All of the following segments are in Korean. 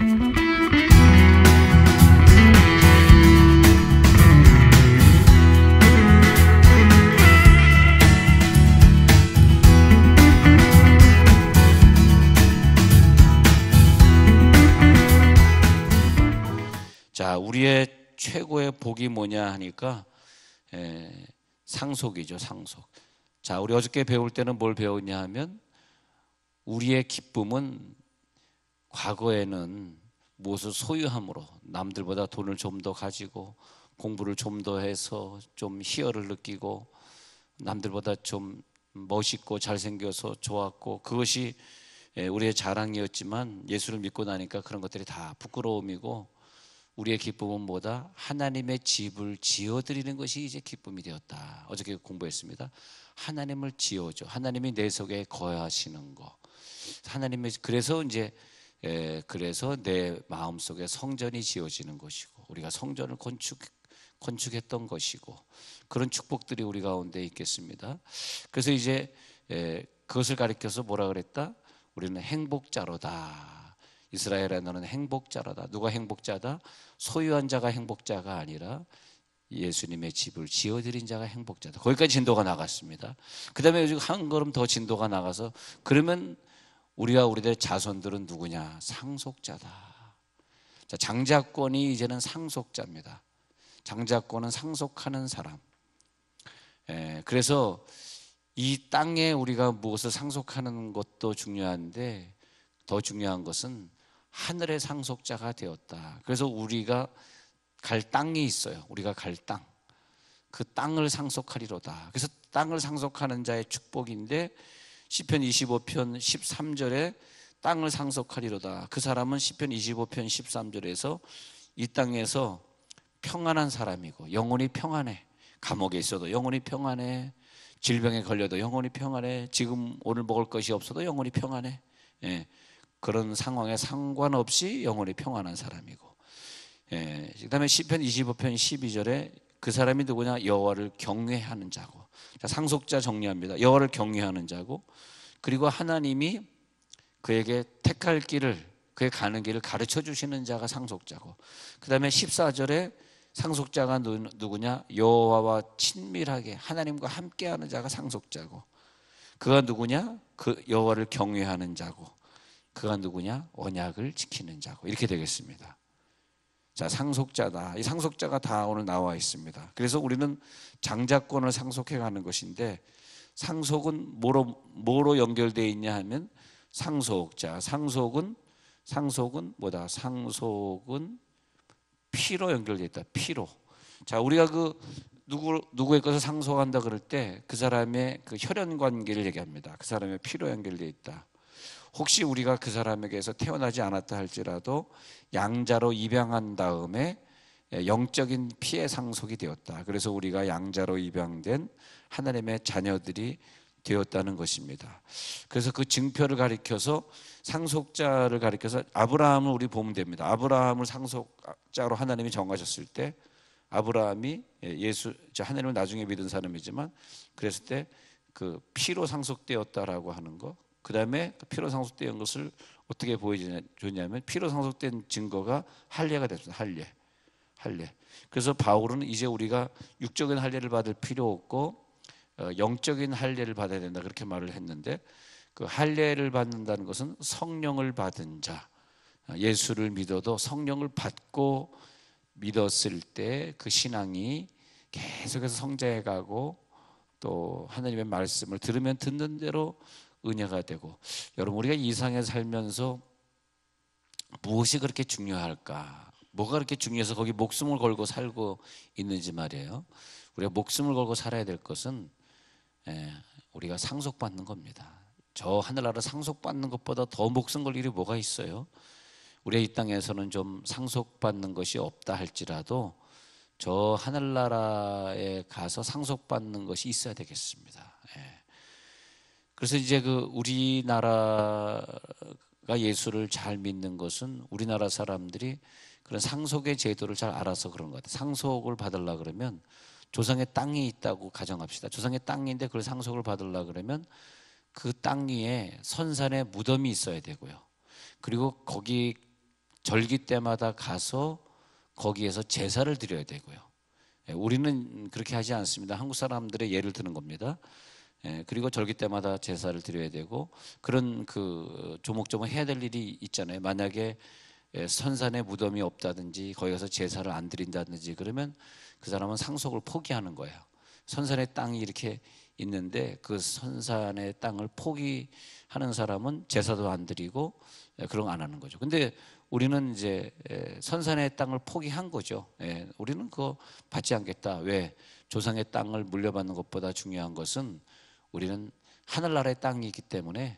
자, 우리의 최고의 복이 뭐냐 하니까 상속이죠, 상속. 자, 우리 어저께 배울 때는 뭘 배웠냐 하면 우리의 기쁨은 과거에는 무엇을 소유함으로 남들보다 돈을 좀 더 가지고 공부를 좀 더 해서 좀 희열을 느끼고 남들보다 좀 멋있고 잘생겨서 좋았고 그것이 우리의 자랑이었지만 예수를 믿고 나니까 그런 것들이 다 부끄러움이고 우리의 기쁨은 뭐다? 하나님의 집을 지어드리는 것이 이제 기쁨이 되었다. 어저께 공부했습니다. 하나님을 지어줘. 하나님이 내 속에 거하시는 거. 하나님의 그래서 이제 그래서 내 마음 속에 성전이 지어지는 것이고 우리가 성전을 건축했던 것이고 그런 축복들이 우리 가운데 있겠습니다. 그래서 이제 그것을 가리켜서 뭐라 그랬다? 우리는 행복자로다. 이스라엘아 너는 행복자로다. 누가 행복자다? 소유한 자가 행복자가 아니라 예수님의 집을 지어드린 자가 행복자다. 거기까지 진도가 나갔습니다. 그 다음에 요즘 한 걸음 더 진도가 나가서 그러면 우리와 우리들의 자손들은 누구냐? 상속자다. 자, 장자권이 이제는 상속자입니다. 장자권은 상속하는 사람. 그래서 이 땅에 우리가 무엇을 상속하는 것도 중요한데 더 중요한 것은 하늘의 상속자가 되었다. 그래서 우리가 갈 땅이 있어요. 우리가 갈 땅. 그 땅을 상속하리로다. 그래서 땅을 상속하는 자의 축복인데 시편 25편 13절에 땅을 상속하리로다. 그 사람은 시편 25편 13절에서 이 땅에서 평안한 사람이고 영혼이 평안해. 감옥에 있어도 영혼이 평안해. 질병에 걸려도 영혼이 평안해. 지금 오늘 먹을 것이 없어도 영혼이 평안해. 그런 상황에 상관없이 영혼이 평안한 사람이고 그 다음에 시편 25편 12절에 그 사람이 누구냐? 여호와를 경외하는 자고. 자, 상속자 정리합니다. 여호와를 경외하는 자고 그리고 하나님이 그에게 택할 길을 그의 가는 길을 가르쳐 주시는 자가 상속자고 그 다음에 14절에 상속자가 누구냐? 여호와와 친밀하게 하나님과 함께하는 자가 상속자고 그가 누구냐? 그 여호와를 경외하는 자고 그가 누구냐? 언약을 지키는 자고 이렇게 되겠습니다. 자, 상속자다. 이 상속자가 다 오늘 나와 있습니다. 그래서 우리는 장자권을 상속해 가는 것인데 상속은 뭐로 연결되어 있냐 하면 상속자. 상속은 뭐다? 상속은 피로 연결되어 있다. 피로. 자, 우리가 그 누구의 것을 상속한다 그럴 때 그 사람의 그 혈연 관계를 얘기합니다. 그 사람의 피로 연결되어 있다. 혹시 우리가 그 사람에게서 태어나지 않았다 할지라도 양자로 입양한 다음에 영적인 피의 상속이 되었다. 그래서 우리가 양자로 입양된 하나님의 자녀들이 되었다는 것입니다. 그래서 그 증표를 가리켜서 상속자를 가리켜서 아브라함을 우리 보면 됩니다. 아브라함을 상속자로 하나님이 정하셨을 때 아브라함이 하나님을 나중에 믿은 사람이지만 그랬을 때 그 피로 상속되었다라고 하는 거. 그 다음에 피로 상속된 것을 어떻게 보여주냐면 피로 상속된 증거가 할례가 됐습니다. 할례. 그래서 바울은 이제 우리가 육적인 할례를 받을 필요 없고 영적인 할례를 받아야 된다 그렇게 말을 했는데 그 할례를 받는다는 것은 성령을 받은 자 예수를 믿어도 성령을 받고 믿었을 때 그 신앙이 계속해서 성장해 가고 또 하나님의 말씀을 들으면 듣는 대로 은혜가 되고 여러분 우리가 이 세상에 살면서 무엇이 그렇게 중요할까? 뭐가 그렇게 중요해서 거기 목숨을 걸고 살고 있는지 말이에요. 우리가 목숨을 걸고 살아야 될 것은 우리가 상속받는 겁니다. 저 하늘나라 상속받는 것보다 더 목숨 걸 일이 뭐가 있어요? 우리가 이 땅에서는 좀 상속받는 것이 없다 할지라도 저 하늘나라에 가서 상속받는 것이 있어야 되겠습니다. 그래서 이제 그 우리나라가 예수를 잘 믿는 것은 우리나라 사람들이 그런 상속의 제도를 잘 알아서 그런 것 같아요. 상속을 받으려 그러면 조상의 땅이 있다고 가정합시다. 조상의 땅인데 그걸 상속을 받으려 그러면 그 땅 위에 선산의 무덤이 있어야 되고요. 그리고 거기 절기 때마다 가서 거기에서 제사를 드려야 되고요. 우리는 그렇게 하지 않습니다. 한국 사람들의 예를 드는 겁니다. 그리고 절기 때마다 제사를 드려야 되고, 그런 그 조목조목 해야 될 일이 있잖아요. 만약에 선산에 무덤이 없다든지 거기 가서 제사를 안 드린다든지 그러면 그 사람은 상속을 포기하는 거예요. 선산의 땅이 이렇게 있는데 그 선산의 땅을 포기하는 사람은 제사도 안 드리고 그런 거 안 하는 거죠. 근데 우리는 이제 선산의 땅을 포기한 거죠. 우리는 그거 받지 않겠다. 왜? 조상의 땅을 물려받는 것보다 중요한 것은 우리는 하늘나라의 땅이 있기 때문에.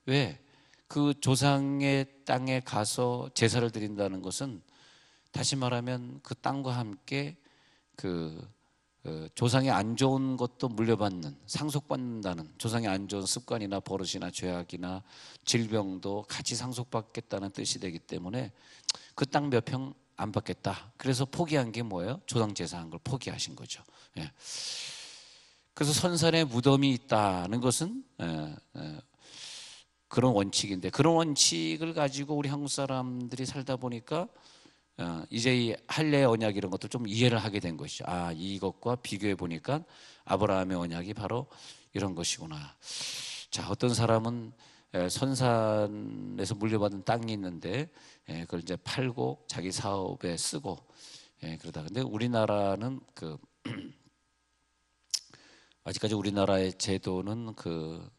왜? 그 조상의 땅에 가서 제사를 드린다는 것은 다시 말하면 그 땅과 함께 그 조상이 안 좋은 것도 물려받는, 상속받는다는, 조상이 안 좋은 습관이나 버릇이나 죄악이나 질병도 같이 상속받겠다는 뜻이 되기 때문에 그 땅 몇 평 안 받겠다. 그래서 포기한 게 뭐예요? 조상 제사한 걸 포기하신 거죠. 그래서 선산에 무덤이 있다는 것은 그런 원칙인데, 그런 원칙을 가지고 우리 한국 사람들이 살다 보니까 이제 이 할례 언약 이런 것도 좀 이해를 하게 된 것이죠. 아, 이것과 비교해 보니까 아브라함의 언약이 바로 이런 것이구나. 자, 어떤 사람은 선산에서 물려받은 땅이 있는데 그걸 이제 팔고 자기 사업에 쓰고 그러다. 근데 우리나라는 아직까지 우리나라의 제도는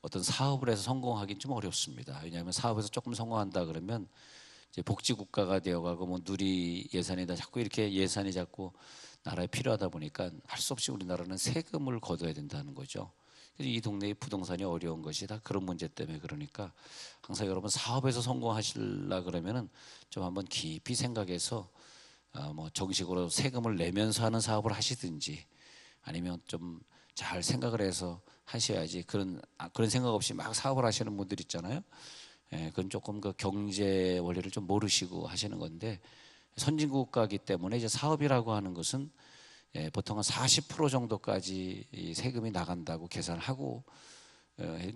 어떤 사업을 해서 성공하기는 좀 어렵습니다. 왜냐하면 사업에서 조금 성공한다 그러면 이제 복지국가가 되어가고 뭐 누리 예산이다 자꾸 이렇게 예산이 자꾸 나라에 필요하다 보니까 할 수 없이 우리나라는 세금을 걷어야 된다는 거죠. 그래서 이 동네의 부동산이 어려운 것이 다 그런 문제 때문에. 그러니까 항상 여러분 사업에서 성공하시려 그러면은 좀 한번 깊이 생각해서 뭐 정식으로 세금을 내면서 하는 사업을 하시든지 아니면 좀 잘 생각을 해서 하셔야지. 그런 생각 없이 막 사업을 하시는 분들 있잖아요. 그건 조금 그 경제 원리를 좀 모르시고 하시는 건데, 선진국가이기 때문에 이제 사업이라고 하는 것은 보통 한 40% 정도까지 이 세금이 나간다고 계산하고,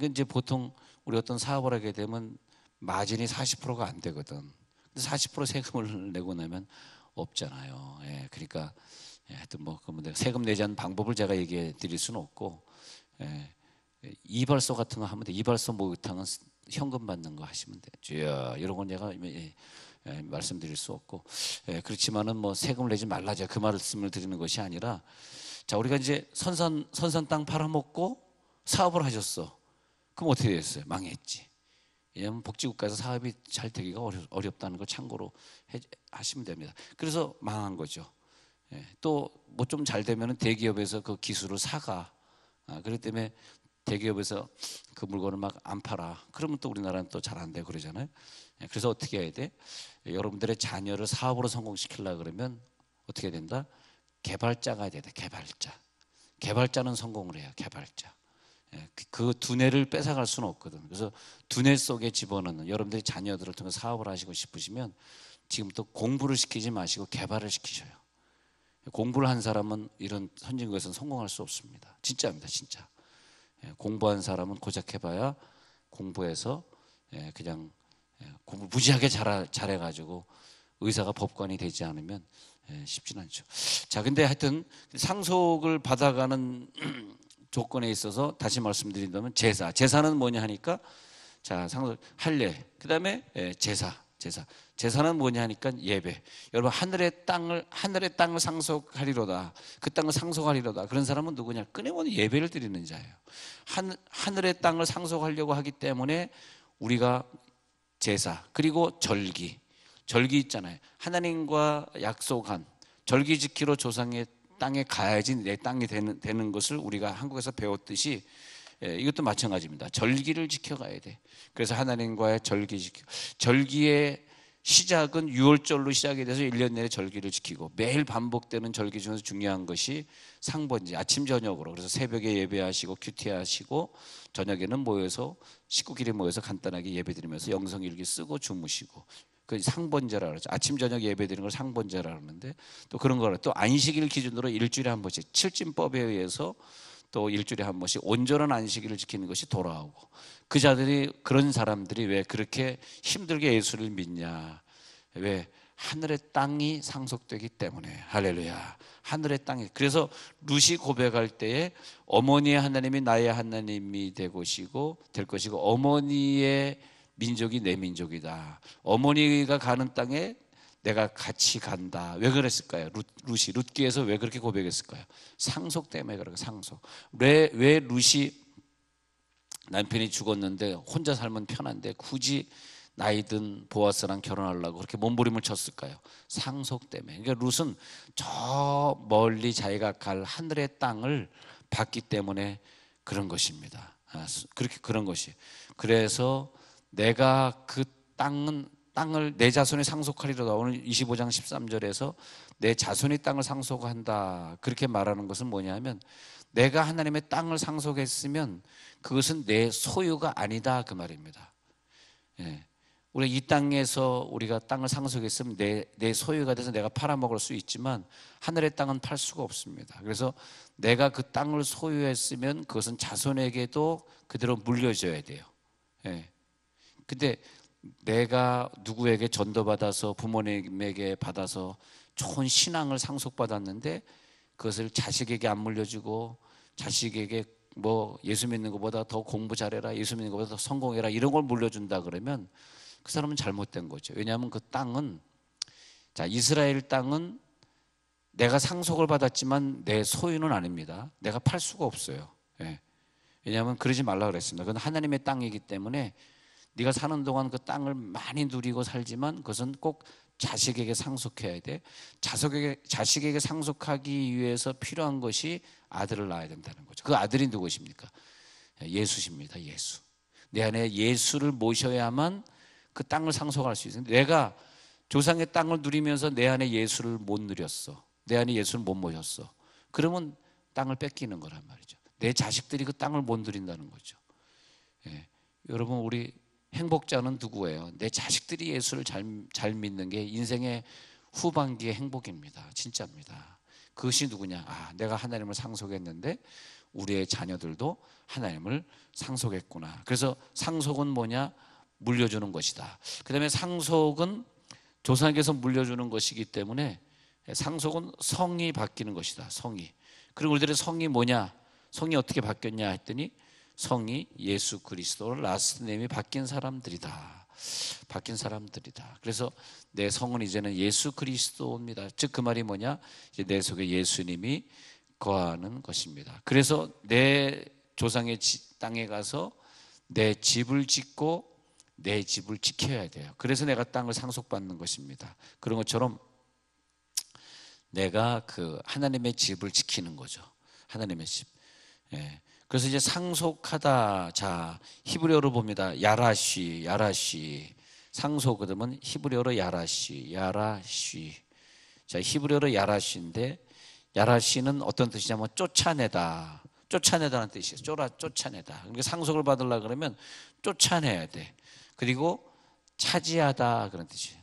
이제 보통 우리 어떤 사업을 하게 되면 마진이 40%가 안 되거든. 근데 40% 세금을 내고 나면 없잖아요. 그러니까 하여튼 뭐 세금 내지 않는 방법을 제가 얘기해 드릴 수는 없고, 이발소 같은 거 하면 돼. 이발소 목욕탕은 현금 받는 거 하시면 돼요. 이런 건 제가 말씀드릴 수 없고, 그렇지만은 뭐 세금을 내지 말라 제가 그 말씀을 드리는 것이 아니라, 자, 우리가 이제 선산 땅 팔아먹고 사업을 하셨어. 그럼 어떻게 됐어요? 망했지. 왜냐하면 복지국가에서 사업이 잘 되기가 어렵다는 걸 참고로 하시면 됩니다. 그래서 망한 거죠. 또 뭐 좀 잘 되면은 대기업에서 그 기술을 사가. 그렇기 때문에 대기업에서 그 물건을 막 안 팔아. 그러면 또 우리나라는 또 잘 안 되고 그러잖아요. 그래서 어떻게 해야 돼? 여러분들의 자녀를 사업으로 성공시키려고 그러면 어떻게 된다? 개발자가 돼야 돼. 개발자는 성공을 해요. 개발자. 그 두뇌를 뺏어갈 수는 없거든. 그래서 두뇌 속에 집어넣는, 여러분들이 자녀들을 통해 사업을 하시고 싶으시면 지금부터 공부를 시키지 마시고 개발을 시키셔요. 공부를 한 사람은 이런 선진국에서는 성공할 수 없습니다. 진짜입니다, 진짜. 공부한 사람은 고작 해봐야 공부해서 그냥 공부 무지하게 잘해가지고 의사가 법관이 되지 않으면 쉽지는 않죠. 자, 근데 하여튼 상속을 받아가는 조건에 있어서 다시 말씀드린다면 제사는 뭐냐 하니까, 자, 상속 할례, 그 다음에 제사는 뭐냐 하니까 예배. 여러분, 하늘의 땅을 상속하리로다. 그 땅을 상속하리로다. 그런 사람은 누구냐? 끊임없는 예배를 드리는 자예요. 하늘의 땅을 상속하려고 하기 때문에 우리가 제사, 그리고 절기 있잖아요. 하나님과 약속한 절기 지키러 조상의 땅에 가야지 내 땅이 되는 것을 우리가 한국에서 배웠듯이 이것도 마찬가지입니다. 절기를 지켜가야 돼. 그래서 하나님과의 절기의 시작은 6월절로 시작이 돼서 1년 내내 절기를 지키고, 매일 반복되는 절기 중에서 중요한 것이 상번제, 아침 저녁으로. 그래서 새벽에 예배하시고 큐티하시고 저녁에는 식구끼리 모여서 간단하게 예배드리면서 영성일기 쓰고 주무시고, 그 상번제라 그러죠. 아침 저녁 예배드리는 걸 상번제라 그러는데, 또 그런 거를 또 안식일 기준으로 일주일에 한 번씩 칠진법에 의해서 또 일주일에 한 번씩 온전한 안식일을 지키는 것이 돌아오고, 그런 사람들이 왜 그렇게 힘들게 예수를 믿냐? 왜? 하늘의 땅이 상속되기 때문에. 할렐루야. 하늘의 땅이. 그래서 룻이 고백할 때에 어머니의 하나님이 나의 하나님이 될 것이고 어머니의 민족이 내 민족이다. 어머니가 가는 땅에 내가 같이 간다. 왜 그랬을까요? 룻이 룻기에서 왜 그렇게 고백했을까요? 상속 때문에 그래요. 상속. 왜 룻이 남편이 죽었는데 혼자 살면 편한데 굳이 나이든 보아스랑 결혼하려고 그렇게 몸부림을 쳤을까요? 상속 때문에. 그러니까 룻은 저 멀리 자기가 갈 하늘의 땅을 받기 때문에 그런 것입니다. 그렇게 그런 것이. 그래서 내가 그 땅을 내 자손이 상속하리로다. 오늘 25장 13절에서 내 자손이 땅을 상속한다. 그렇게 말하는 것은 뭐냐면 내가 하나님의 땅을 상속했으면 그것은 내 소유가 아니다 그 말입니다. 예. 우리 이 땅에서 우리가 땅을 상속했으면 내 소유가 돼서 내가 팔아먹을 수 있지만 하늘의 땅은 팔 수가 없습니다. 그래서 내가 그 땅을 소유했으면 그것은 자손에게도 그대로 물려줘야 돼요. 예. 근데 내가 누구에게 전도받아서 부모님에게 받아서 좋은 신앙을 상속받았는데 그것을 자식에게 안 물려주고 자식에게 뭐 예수 믿는 것보다 더 공부 잘해라, 예수 믿는 것보다 더 성공해라 이런 걸 물려준다 그러면 그 사람은 잘못된 거죠. 왜냐하면 그 땅은, 자, 이스라엘 땅은 내가 상속을 받았지만 내 소유는 아닙니다. 내가 팔 수가 없어요. 예. 왜냐하면 그러지 말라 그랬습니다. 그건 하나님의 땅이기 때문에 네가 사는 동안 그 땅을 많이 누리고 살지만 그것은 꼭 자식에게 상속해야 돼. 자식에게 상속하기 위해서 필요한 것이 아들을 낳아야 된다는 거죠. 그 아들이 누구십니까? 예수십니다. 예수. 내 안에 예수를 모셔야만 그 땅을 상속할 수 있어요. 내가 조상의 땅을 누리면서 내 안에 예수를 못 누렸어. 내 안에 예수를 못 모셨어. 그러면 땅을 뺏기는 거란 말이죠. 내 자식들이 그 땅을 못 누린다는 거죠. 예. 여러분, 우리 행복자는 누구예요? 내 자식들이 예수를 잘 믿는 게 인생의 후반기의 행복입니다. 진짜입니다. 그것이 누구냐? 내가 하나님을 상속했는데 우리의 자녀들도 하나님을 상속했구나. 그래서 상속은 뭐냐? 물려주는 것이다. 그 다음에 상속은 조상에게서 물려주는 것이기 때문에 상속은 성이 바뀌는 것이다. 성이. 그리고 우리들의 성이 뭐냐? 성이 어떻게 바뀌었냐 했더니 성이 예수 그리스도 라스트 네임이 바뀐 사람들이다. 바뀐 사람들이다. 그래서 내 성은 이제는 예수 그리스도입니다. 즉 그 말이 뭐냐? 이제 내 속에 예수님이 거하는 것입니다. 그래서 내 조상의 땅에 가서 내 집을 짓고 내 집을 지켜야 돼요. 그래서 내가 땅을 상속받는 것입니다. 그런 것처럼 내가 그 하나님의 집을 지키는 거죠. 하나님의 집. 예. 그래서 이제 상속하다. 자, 히브리어로 봅니다. 야라쉬. 상속 그러면 히브리어로 야라쉬. 자, 히브리어로 야라쉬인데 야라쉬는 어떤 뜻이냐면 쫓아내다. 쫓아내다는 뜻이에요. 쫓아내다. 그러니까 상속을 받으려고 그러면 쫓아내야 돼. 그리고 차지하다 그런 뜻이에요.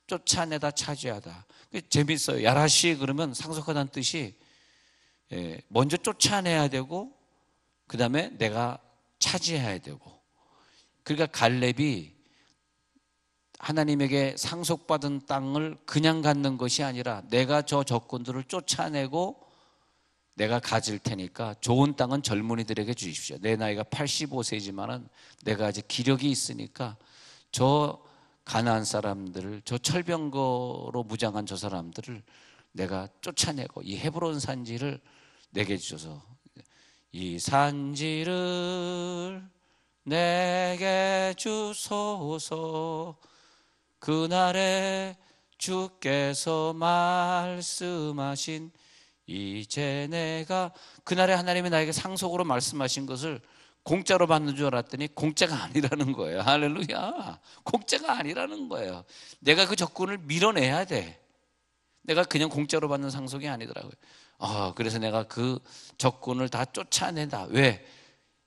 쫓아내다, 차지하다. 재밌어요. 야라쉬 그러면 상속하다는 뜻이 먼저 쫓아내야 되고 그 다음에 내가 차지해야 되고. 그러니까 갈렙이 하나님에게 상속받은 땅을 그냥 갖는 것이 아니라 내가 저 적군들을 쫓아내고 내가 가질 테니까 좋은 땅은 젊은이들에게 주십시오. 내 나이가 85세지만은 내가 아직 기력이 있으니까 저 가나안 사람들을, 저 철병거로 무장한 저 사람들을 내가 쫓아내고 이 헤브론 산지를 내게 주셔서 이 산지를 내게 주소서. 그날에 주께서 말씀하신 이제 내가, 그날에 하나님이 나에게 상속으로 말씀하신 것을 공짜로 받는 줄 알았더니 공짜가 아니라는 거예요. 할렐루야. 공짜가 아니라는 거예요. 내가 그 적군을 밀어내야 돼. 내가 그냥 공짜로 받는 상속이 아니더라고요. 그래서 내가 그 적군을 다 쫓아낸다. 왜?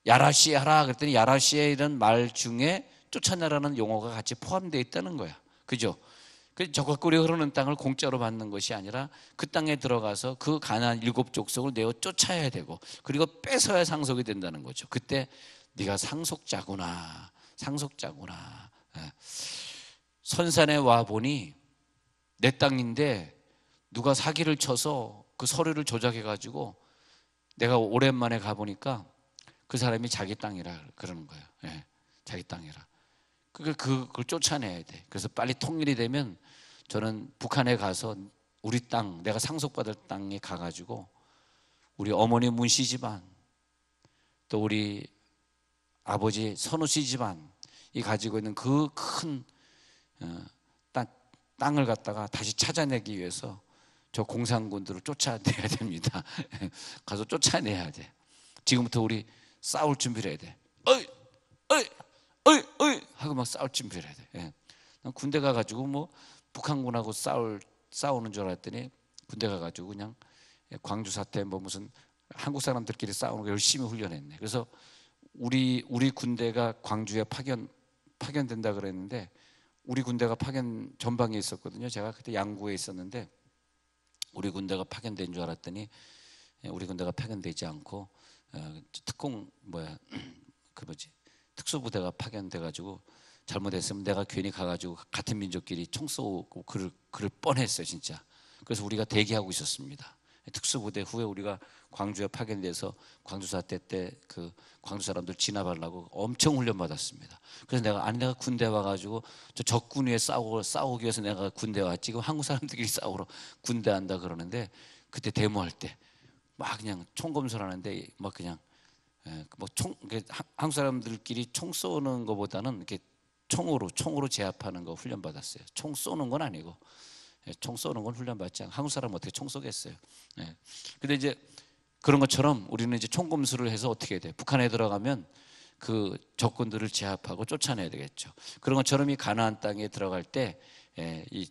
야라시 하라 그랬더니 야라시의 이런 말 중에 쫓아내라는 용어가 같이 포함되어 있다는 거야. 그죠? 적과 꿀이 흐르는 땅을 공짜로 받는 것이 아니라 그 땅에 들어가서 그 가나안 7 족속을 내어 쫓아야 되고 그리고 뺏어야 상속이 된다는 거죠. 그때 네가 상속자구나. 선산에 와 보니 내 땅인데 누가 사기를 쳐서 그 서류를 조작해 가지고 내가 오랜만에 가보니까 그 사람이 자기 땅이라 그러는 거예요. 예, 자기 땅이라. 그걸 쫓아내야 돼. 그래서 빨리 통일이 되면 저는 북한에 가서 우리 땅, 내가 상속받을 땅에 가가지고 우리 어머니 문씨 집안, 또 우리 아버지 선우 씨 집안이 가지고 있는 그 큰 땅을 갖다가 다시 찾아내기 위해서 저 공산군들을 쫓아내야 됩니다. 가서 쫓아내야 돼. 지금부터 우리 싸울 준비를 해야 돼. 어이, 어이, 어이, 어이 하고 막 싸울 준비를 해야 돼. 예. 난 군대 가가지고 뭐 북한군하고 싸우는 줄 알았더니 군대 가가지고 그냥 광주 사태 뭐 무슨 한국 사람들끼리 싸우는 거 열심히 훈련했네. 그래서 우리 군대가 광주에 파견된다 그랬는데 우리 군대가 파견 전방에 있었거든요. 제가 그때 양구에 있었는데 우리 군대가 파견된 줄 알았더니 우리 군대가 파견되지 않고 특수부대가 파견돼가지고 잘못했으면 내가 괜히 가가지고 같은 민족끼리 총 쏘고 그럴 뻔했어요 진짜. 그래서 우리가 대기하고 있었습니다. 특수부대 후에 우리가 광주에 파견돼서 광주 사태 때 그 광주 사람들 진압하려고 엄청 훈련 받았습니다. 그래서 내가 군대 와가지고 저 적군 위에 싸우기 위해서 내가 군대 왔지. 지금 한국 사람들끼리 싸우러 군대 한다 그러는데 그때 데모할 때 막 그냥 총검술하는데 막 그냥 한국 사람들끼리 총 쏘는 것보다는 이렇게 총으로 제압하는 거 훈련 받았어요. 총 쏘는 건 아니고. 총 쏘는 건 훈련 받지 않고 한국 사람은 어떻게 총 쏘겠어요. 근데 이제 그런 것처럼 우리는 이제 총검술을 해서 어떻게 해야 돼? 북한에 들어가면 그 적군들을 제압하고 쫓아내야 되겠죠. 그런 것처럼 이 가나안 땅에 들어갈 때 이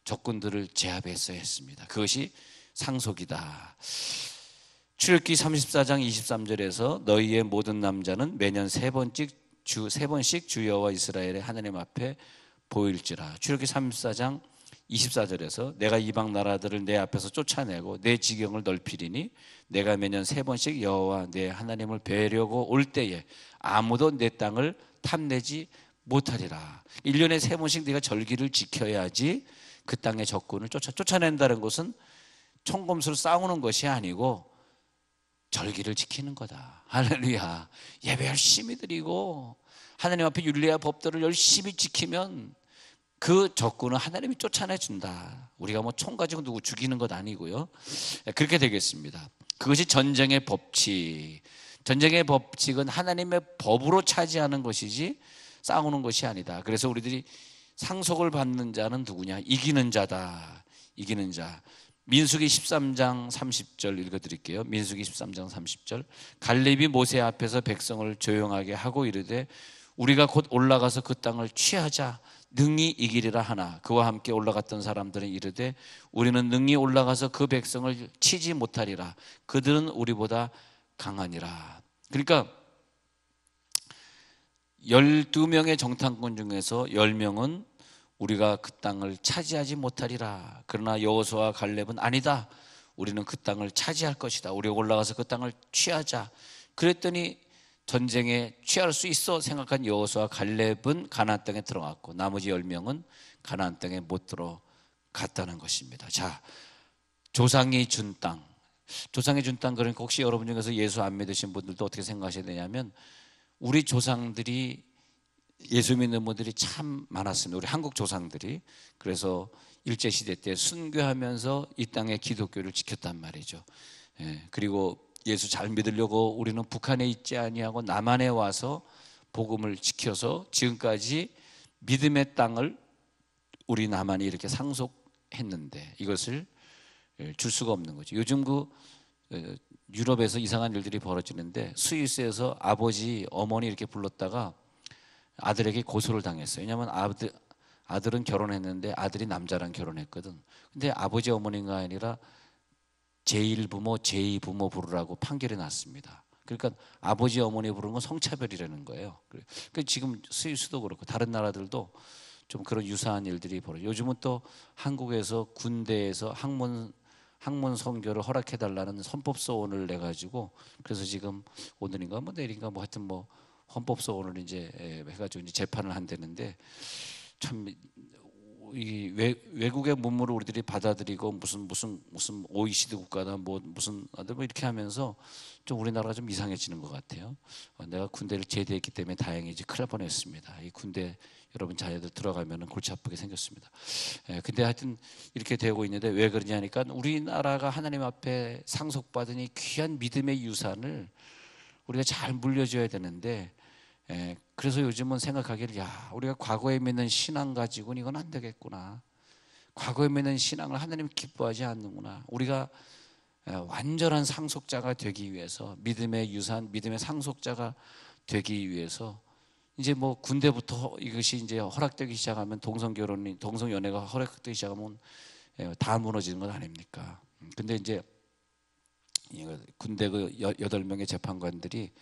적군들을 제압했어야 했습니다. 그것이 상속이다. 출애굽기 34장 23절에서 너희의 모든 남자는 매년 세 번씩 주 여호와 이스라엘의 하나님 앞에 보일지라. 출애굽기 34장 24절에서 내가 이방 나라들을 내 앞에서 쫓아내고 내 지경을 넓히리니 내가 매년 세 번씩 여호와 내 하나님을 뵈려고 올 때에 아무도 내 땅을 탐내지 못하리라. 1년에 세 번씩 네가 절기를 지켜야지 그 땅의 적군을 쫓아낸다는 것은 총검술 싸우는 것이 아니고 절기를 지키는 거다. 할렐루야. 예배 열심히 드리고 하나님 앞에 율례와 법도를 열심히 지키면 그 적군은 하나님이 쫓아내준다. 우리가 뭐 총 가지고 누구 죽이는 것 아니고요. 그렇게 되겠습니다. 그것이 전쟁의 법칙. 전쟁의 법칙은 하나님의 법으로 차지하는 것이지 싸우는 것이 아니다. 그래서 우리들이 상속을 받는 자는 누구냐? 이기는 자다. 이기는 자. 민수기 13장 30절 읽어드릴게요. 민수기 13장 30절. 갈렙이 모세 앞에서 백성을 조용하게 하고 이르되 우리가 곧 올라가서 그 땅을 취하자. 능히 이기리라 하나 그와 함께 올라갔던 사람들은 이르되 우리는 능히 올라가서 그 백성을 치지 못하리라. 그들은 우리보다 강하니라. 그러니까 12명의 정탐꾼 중에서 10명은 우리가 그 땅을 차지하지 못하리라. 그러나 여호수아와 갈렙은 아니다. 우리는 그 땅을 차지할 것이다. 우리가 올라가서 그 땅을 취하자. 그랬더니 전쟁에 취할 수 있어 생각한 여호수아와 갈렙은 가나안 땅에 들어갔고 나머지 10명은 가나안 땅에 못 들어갔다는 것입니다. 자, 조상이 준 땅. 조상이 준 땅, 그러니까 혹시 여러분 중에서 예수 안 믿으신 분들도 어떻게 생각하셔야 되냐면 우리 조상들이 예수 믿는 분들이 참 많았습니다. 우리 한국 조상들이. 그래서 일제시대 때 순교하면서 이 땅의 기독교를 지켰단 말이죠. 그리고 예수 잘 믿으려고 우리는 북한에 있지 아니하고 남한에 와서 복음을 지켜서 지금까지 믿음의 땅을 우리 남한이 이렇게 상속했는데 이것을 줄 수가 없는 거죠. 요즘 유럽에서 이상한 일들이 벌어지는데 스위스에서 아버지, 어머니 이렇게 불렀다가 아들에게 고소를 당했어요. 왜냐하면 아들은 결혼했는데 아들이 남자랑 결혼했거든. 근데 아버지, 어머니가 아니라 제1부모, 제2부모 부르라고 판결이 났습니다. 그러니까 아버지, 어머니 부르는 건 성차별이라는 거예요. 그러니까 지금 스위스도 그렇고 다른 나라들도 좀 그런 유사한 일들이 벌어져요. 요즘은 또 한국에서 군대에서 학문 선교를 허락해달라는 헌법소원을 내가지고 그래서 지금 오늘인가 뭐 내일인가 뭐 하여튼 뭐 헌법소원을 이제 해가지고 이제 재판을 한다는데 참 이 외국의 문물을 우리들이 받아들이고 무슨 OECD 국가다 뭐 무슨 뭐 이렇게 하면서 좀 우리나라가 좀 이상해지는 것 같아요. 내가 군대를 제대했기 때문에 다행이지 큰일 날 뻔했습니다. 이 군대 여러분 자녀들 들어가면은 골치 아프게 생겼습니다. 근데 하여튼 이렇게 되고 있는데 왜 그러냐니까 우리나라가 하나님 앞에 상속받은 이 귀한 믿음의 유산을 우리가 잘 물려줘야 되는데, 그래서 요즘은 생각하기를 우리가 과거에 믿는 신앙 가지고는 이건 안 되겠구나. 과거에 믿는 신앙을 하나님 기뻐하지 않는구나. 우리가 완전한 상속자가 되기 위해서, 믿음의 유산, 믿음의 상속자가 되기 위해서 이제 뭐 군대부터 이것이 이제 허락되기 시작하면 동성연애가 허락되기 시작하면 다 무너지는 건 아닙니까? 근데 이제 군대 그 8명의 재판관들이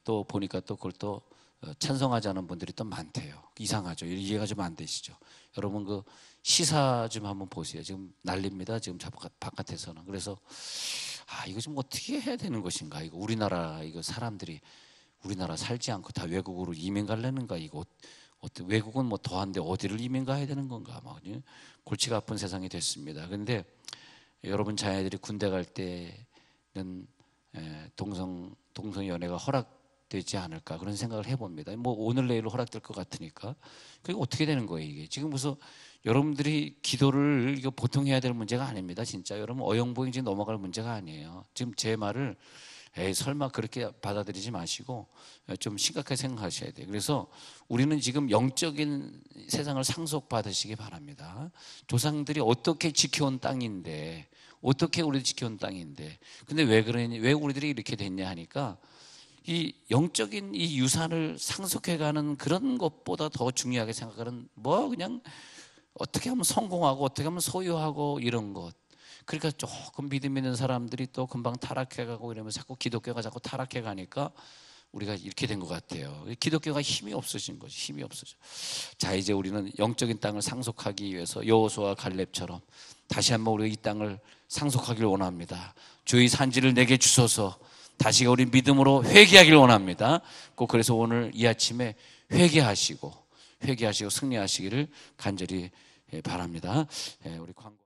또 보니까 또 그걸 또 찬성하지 않은 분들이 또 많대요. 이상하죠. 이해가 좀 안 되시죠? 여러분 그 시사 좀 한번 보세요. 지금 난립니다. 지금 바깥에서는. 그래서 이거 좀 어떻게 해야 되는 것인가? 이거 우리나라 이거 사람들이 우리나라 살지 않고 다 외국으로 이민 갈래는가? 이거 외국은 뭐 더한데 어디를 이민 가야 되는 건가? 막 골치가 아픈 세상이 됐습니다. 그런데 여러분 자녀들이 군대 갈 때는 동성연애가 허락되지 않을까 그런 생각을 해봅니다. 뭐 오늘 내일 허락될 것 같으니까. 그게 어떻게 되는 거예요 이게? 지금 무슨 여러분들이 기도를 이거 보통 해야 될 문제가 아닙니다. 진짜 여러분 어영부영지 넘어갈 문제가 아니에요. 지금 제 말을 설마 그렇게 받아들이지 마시고 좀 심각하게 생각하셔야 돼요. 그래서 우리는 지금 영적인 세상을 상속받으시기 바랍니다. 조상들이 어떻게 지켜온 땅인데, 어떻게 우리를 지켜온 땅인데, 근데 왜 그러니, 왜 우리들이 이렇게 됐냐 하니까 이 영적인 이 유산을 상속해가는 그런 것보다 더 중요하게 생각하는 뭐 그냥 어떻게 하면 성공하고 어떻게 하면 소유하고 이런 것. 그러니까 조금 믿음 있는 사람들이 또 금방 타락해가고 이러면서 자꾸 기독교가 자꾸 타락해가니까 우리가 이렇게 된 것 같아요. 기독교가 힘이 없어진 거지. 힘이 없어져. 자, 이제 우리는 영적인 땅을 상속하기 위해서 여호수아와 갈렙처럼 다시 한번 우리가 이 땅을 상속하기를 원합니다. 주의 산지를 내게 주소서. 다시 우리 믿음으로 회개하기를 원합니다. 꼭 그래서 오늘 이 아침에 회개하시고 승리하시기를 간절히 바랍니다. 우리 광고